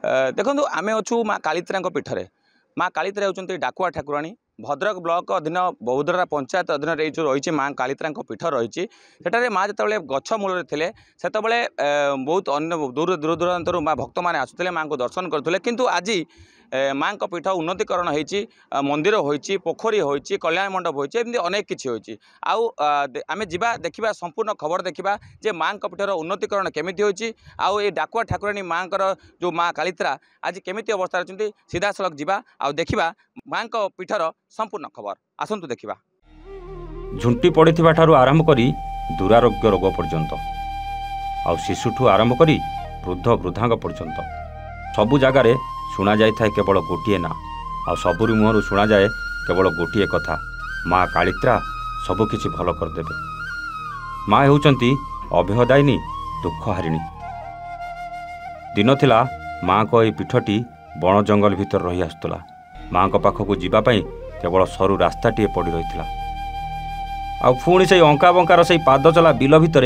देखो आम अच्छू माँ कालीत्रा पीठरे माँ कालीत्रा होती डाकुआ ठाकुराणी भद्रक ब्लॉक अधीन बौद्धरा पंचायत अधीन जो रही माँ कालीत्रा पीठ रही सेठारे माँ जो गछ मूल थे से बहुत अन्य दूर दूर दूरांतर माँ भक्त मैंने आसुले माँ को दर्शन करते किंतु आज माँ पीठ उन्नतीकरण होती मंदिर होती पोखरी होती कल्याण मंडप होती एमती अनेक किसी होती आम जा देखा संपूर्ण खबर देखा जे माँ पीठर उन्नतीकरण केमी होती आउ ये डाकुआ ठाकुराणी माँ जो माँ कालीत्रा आज केमी अवस्था अच्छी सीधा सड़क जा देखा माँ पीठर संपूर्ण खबर आसतु देखा झुंटी पड़िथिबा ठारू आरंभ करी दुरारोग्य रोग पर्यंत आ शिशुठू आरंभ करी वृद्ध वृद्धांग पर्यंत सबु जगार शुणा जाए केवल गोटे ना आ सबुरी मुहर शुणा जाए केवल गोटे कथा माँ कालीत्रा सबकिछि भल करदेवे। माँ होउचंती अभयदायिनी दुख हारिणी। दिन थिला माँ को यह पीठटी बण जंगल भितर रही आसुला। माँ को पाखक जीवाई केवल सरू रास्ताटीए पड़ रही आ पुणी से अंका बंकार से पाद चला बिल भितर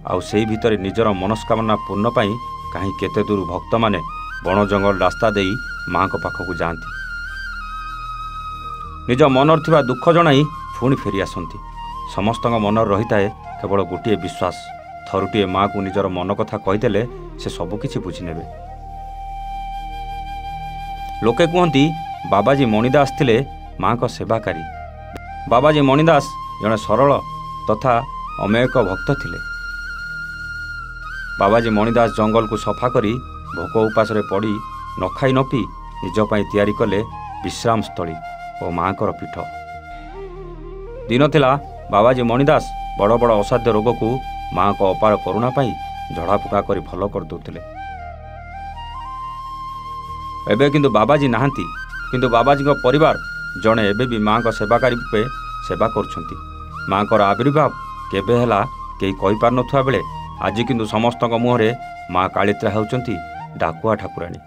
आउ से भितर निजर मनस्कामना पूर्ण पाई कहीं केते दूर भक्त माने बण जंगल रास्ता दे माँ को पाखक जाती निज मनर थिबा दुख जनाई पुणी फेरी आसती। समस्त मनर रही थाए केवल गोटे विश्वास थरुटे माँ को निजर मन कथा कहीदेले से सबकिछि बुझी नेबे। लोके कहती बाबाजी मणिदास थिले माँ को सेवाकारी। बाबाजी मणिदास जड़े सरल तथा अमेयक भक्त थिले। बाबाजी मणिदास जंगल को सफा करी भोक उपास पड़ी न खाई न पी निजपाई तैयारी कले विश्राम स्थली और माँ को पीठ। दिन थिला बाबाजी मणिदास बड़ बड़ असाध्य रोग को माँ को अपार करुणा पाई झड़ाफुका कर भल कर दौले। एबे किंतु बाबाजी नाहांती किंतु बाबाजी को परिवार जड़े एबे भी माँ को सेवाकारी रूपे सेवा करुछंती। माँ को आविर्भाव केबे हला केही कहि पार नथुआ बेले आज किंतु समस्त मुहरे माँ कालीत्रा होउचंती डाकुआ ठाकुराणी।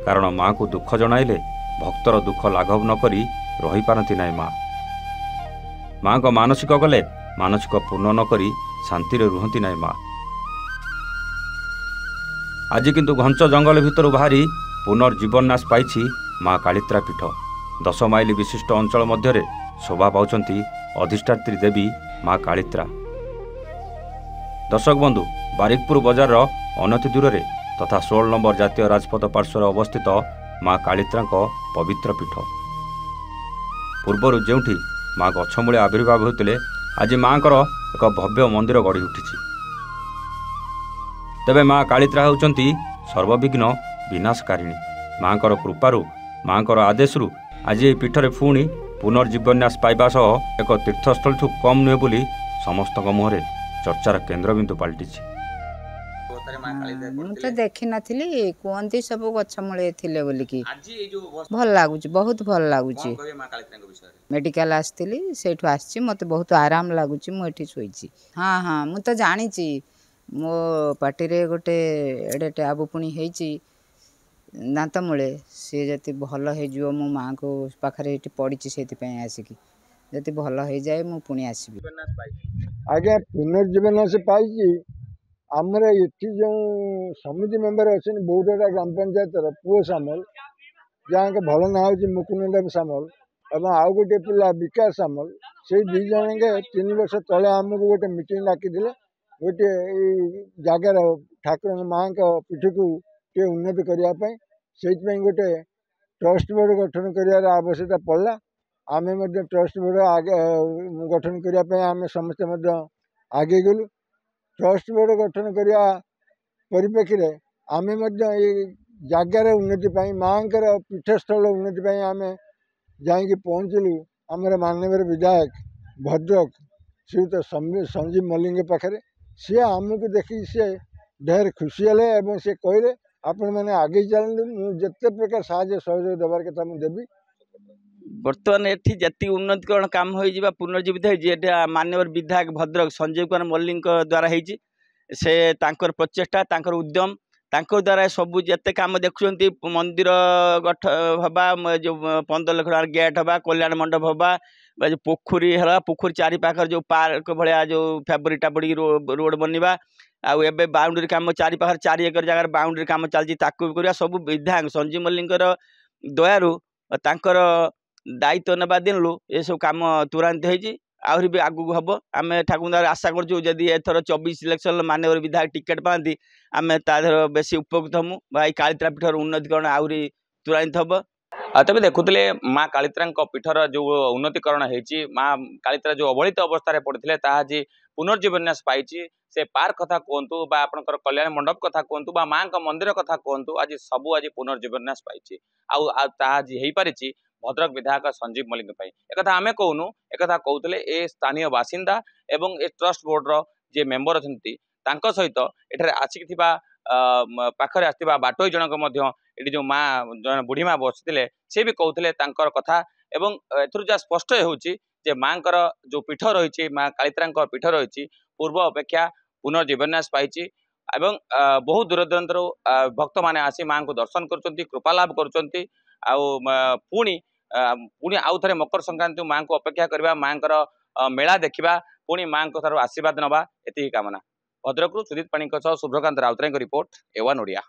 कारण माँ को दुख जणाइले भक्तर दुख लाघव न करी रही पारती नाई। माँ को मानसिक गले मानसिक पूर्ण न करी शांति रुहंती नाई माँ। आज किंतु घंच जंगल भितर बाहरी पुनर्जीवननाश पाई माँ कालीत्रा पीठ 10 माइल विशिष्ट अंचल मध्य शोभा पाउचंती अधिष्ठात्री देवी माँ कालीत्रा। दर्शक बंधु बारिकपुर बजार अनति दूर तथा 16 नंबर जातीय राजपथ पार्श्वर अवस्थित माँ कालीत्रा पवित्र पीठ। पूर्वर जोठी माँ गछमूले आविर्भाव होते आज माँ एक भव्य मंदिर गढ़ी उठी। तेबे माँ कालीत्रा होउचंती सर्वविघ्न विनाशकारिणी। माँ कृपारू माँ आदेशरू आज ये पीठरे पुणी पुनर्जीवन्यास पाइबा सह एक तीर्थस्थल ठू कम नुहे बोली समस्त मुहरे चर्चार केन्द्रबिंदु पलटि। तो देखी नथली कहती सब गछमूले थिले बोलिकी भल लगुच बहुत भल लगुच। मेडिकल आसती सेठू आसी मत बहुत आराम लगुच मुझे शोची। हाँ हाँ मु तो जानी मो पार्टी गोटे एडे टैब पुणी होती दांत मूले सी जति भल हो मो माँ को पाखे ये पड़ी से आसिकी जति भल हो जाए मु पुणी आसबि। आज्ञा पुनर्जीवन से पाई आमर ये जो समिति मेम्बर अच्छे बौद्धरा ग्राम पंचायत पुओ सामल जहाँ के भल ना हो मुकुंद देव सामल और आउ गोटे पिला विकास सामल से 2 जन के 3 वर्ष तले आमको गोटे मीटिंग डाकी गोटे जगार ठाकुर माँ पीठ को टे उन्नति करने से गोटे ट्रस्ट बोर्ड गठन कर आवश्यकता पड़ा। आम ट्रस्ट बोर्ड आगे गठन करने आम समस्ते आगे गलु। ट्रस्ट बोर्ड गठन करने परिप्रेक्षी आम जगार उन्नति माँ पीठस्थल उन्नति आम जा पहुँचलु। आमर माननीय विधायक भद्रक श्रीयुत संजीव मल्लिक पाखे सी आमको देखिए सी ढेर खुशी है सी कहले आपण मैंने आगे चलते मुझे प्रकार साहय सहयोग देवार कथा मुझे देवी। बर्तमान एठी जति उन्नतीकरण काम हो पुनर्जीवित हो माननीय विधायक भद्रक संजीव कुमार मल्लिक द्वारा होती से तांकर प्रचेषा तांकर उद्यम तांकर द्वारा सबू जिते कम देखुं मंदिर गठ हवा जो 15 लाख टका गेट हवा कल्याण मंडप हवा जो पोखरी है पोखरी चारिपाखर जो पार्क भाया जो फेब्रिक टापड़ी रोड बनवा आउ एबे बाउंड्री काम 4 एकर जगह बाउंड्री काम चलती ताकू सब विधायक संजीव मल्लिकर दयारू तांकर दायित्व नेबा दिन ये सब काम तुरंत होती आहरी भी आगू हम आम ठाकुर आशा करूँ जदि एथर 24 इलेक्शन माननीय विधायक टिकेट पाती आम ताधर बेसी उपकृत हमु भाई कालीतरा पीठर उन्नतिकरण आहरी तुरंत हम। तेज देखुले माँ कालीतरा पीठर जो उन्नतिकरण होती माँ कालीतरा जो अवहेलित अवस्था पड़ते आज पुनर्जीवन्यास पाई से पार्क कथा कहतु आपंकर कल्याण मंडप कथा कहतु माँ मंदिर कथा कहतु आज सबू आज पुनर्जीवन्यास पाई आज हो पारि भद्रक विधायक संजीव मल्लिक एक आम कहूनु एक कहते ए स्थानीय बासिंदा एवं a trust border J member अच्छा सहित एठारे आसिक पाखरे आसवा बाटोई जनक ये जो माँ जन बुढ़ी माँ बसते सी भी कहते कथा एवं एथुर जहाँ स्पष्ट होची जे माँ जो पीठ रही माँ कालीतरा पीठ रही पूर्व अपेक्षा पुनर्जीवन्यास पाई एवं बहुत दूर दूरांतर भक्त मैंने आसी माँ को दर्शन कर कृपा लाभ कर पुणी पुणी आउ थे मकर संक्रांति माँ को अपेक्षा करवा माँ मेला देखा पुणी माँ को आशीर्वाद नवा एति कामना। भद्रक सुजीत पाणी शुभ्रकांत राउतराय रिपोर्ट एवन ओडिया।